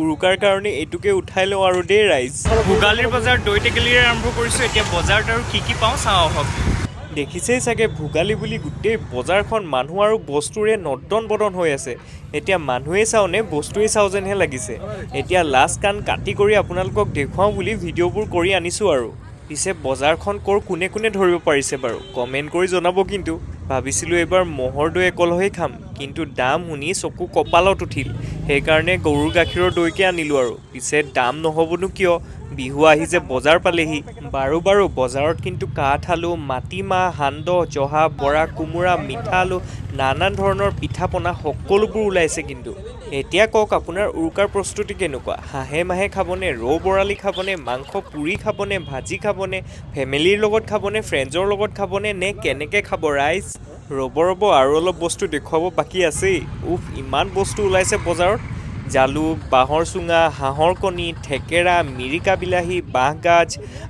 উৰুকাৰ কাৰণে এইটোকে উঠাই লওঁ আৰু দেই ৰাইজ। ভোগালীৰ বজাৰ দৈ টেকেলিৰে আৰম্ভ কৰিছোঁ। এতিয়া বজাৰত আৰু কি পাওঁ চাওঁ আহক। দেখিছেই চাগে ভোগালী বুলি গোটেই বজাৰখন মানুহ আৰু বস্তুৰে নদন বদন হৈ আছে। এতিয়া মানুহেই চাওঁ নে বস্তুৱেই চাওঁ যেনহে লাগিছে। এতিয়া লাষ্ট কাণ কাটি কৰি আপোনালোকক দেখুৱাওঁ বুলি ভিডিঅ'বোৰ কৰি আনিছোঁ আৰু। পিছে বজাৰখন ক'ৰ কোনে কোনে ধৰিব পাৰিছে বাৰু কমেণ্ট কৰি জনাব। কিন্তু ভাবিছিলোঁ এইবাৰ ম'হৰ দৈ একলহেই খাম, কিন্তু দাম শুনি চকু কপালত উঠিল। সেইকাৰণে গৰুৰ গাখীৰৰ দৈকে আনিলোঁ আৰু। পিছে দাম নহ'বনো কিয়, বিহু আহিছে, বজাৰ পালেহি। বাৰু বজাৰত কিন্তু কাঠ আলু, মাটিমাহ, সান্দহ, জহা, বৰা, কোমোৰা, মিঠা আলু, নানান ধৰণৰ পিঠা পনা সকলোবোৰ ওলাইছে। কিন্তু এতিয়া কওক আপোনাৰ উৰুকাৰ প্ৰস্তুতি কেনেকুৱা? হাঁহে মাহে খাবনে, ৰৌ বৰালি খাবনে, মাংস পুৰি খাবনে, ভাজি খাবনে, ফেমিলিৰ লগত খাবনে, ফ্ৰেণ্ডছৰ লগত খাবনে, নে কেনেকৈ খাব ৰাইজ? ৰ'ব আৰু অলপ বস্তু দেখুৱাব বাকী আছেই। ইমান বস্তু ওলাইছে বজাৰত। জালুক, বাঁহৰ চুঙা, হাঁহৰ কণী, থেকেৰা, মিৰিকা বিলাহী, বাঁহগাজ,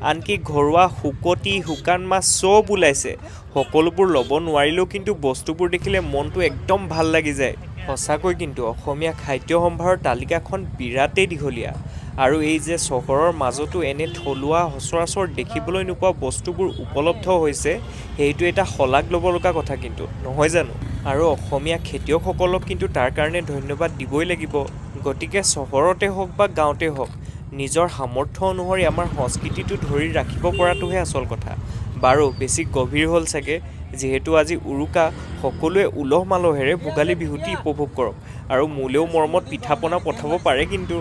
আনকি ঘৰুৱা শুকতি, শুকান মাছ চব ওলাইছে। সকলোবোৰ ল'ব নোৱাৰিলেও কিন্তু বস্তুবোৰ দেখিলে মনটো একদম ভাল লাগি যায়। সঁচাকৈ কিন্তু অসমীয়া খাদ্য সম্ভাৰৰ তালিকাখন বিৰাটেই দীঘলীয়া। আৰু এই যে চহৰৰ মাজতো এনে থলুৱা সচৰাচৰ দেখিবলৈ নোপোৱা বস্তুবোৰ উপলব্ধ হৈছে, সেইটো এটা শলাগ ল'ব লগা কথা কিন্তু, নহয় জানো? আৰু অসমীয়া খেতিয়কসকলক কিন্তু তাৰ কাৰণে ধন্যবাদ দিবই লাগিব। গতিকে চহৰতে হওক বা গাঁৱতে হওক, নিজৰ সামৰ্থ্য অনুসৰি আমাৰ সংস্কৃতিটো ধৰি ৰাখিব পৰাটোহে আচল কথা। বাৰু বেছি গভীৰ হ'ল চাগে, যিহেতু আজি উৰুকা, সকলোৱে উলহ মালহেৰে ভোগালী বিহুটি উপভোগ কৰক। আৰু মোলেও মৰমত পিঠা পনা পঠাব পাৰে কিন্তু।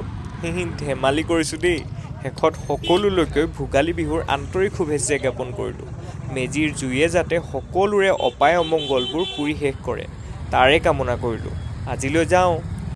ধেমালি কৰিছোঁ দেই। শেষত সকলোলৈকে ভোগালী বিহুৰ আন্তৰিক শুভেচ্ছা জ্ঞাপন কৰিলোঁ। মেজিৰ জুয়ে যাতে সকলোৰে অপায় অমংগলবোৰ পুৰি শেষ কৰে, তাৰে কামনা কৰিলোঁ। আজিলৈ যাওঁ।